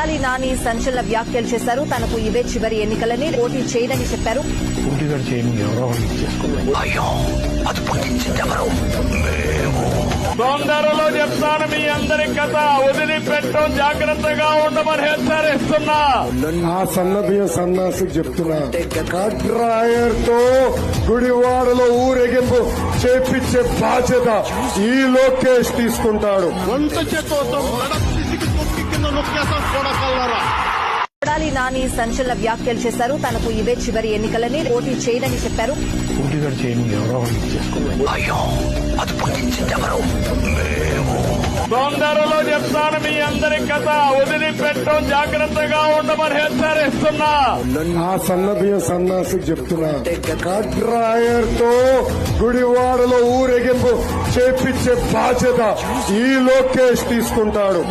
కొడాలి నాని సంచలన వ్యాఖ్యలు చేశారు. తనకు ఇవే చివరి ఎన్నికలని, పోటీ చేయదని చెప్పారు. తొందరలో చెప్తాను మీ అందరి కథ, వదిలిపెట్టం, జాగ్రత్తగా ఉండమని హెచ్చరిస్తున్నా. ఆ సన్నబియ్య సన్నాసికి చెప్తున్నా, కట్రాయర్ తో గుడివాడలో ఊరేగింపు చేపించే బాధ్యత ఈ లోకేష్ తీసుకుంటాడు. కొడాలి నాని సంచలన వ్యాఖ్యలు చేశారు. తనకు ఇవే చివరి ఎన్నికలని, పోటీ చేయదని చెప్పారు. తొందరలో చెప్తాను మీ అందరి కథ, వదిలిపెట్టం, జాగ్రత్తగా ఉండమని హెచ్చరిస్తున్నా. ఆ సన్నబియ్య సన్నాసికి చెప్తున్నా, కట్రాయర్ తో గుడివాడలో ఊరేగింపు చేపించే బాధ్యత ఈ లోకేష్ తీసుకుంటాడు.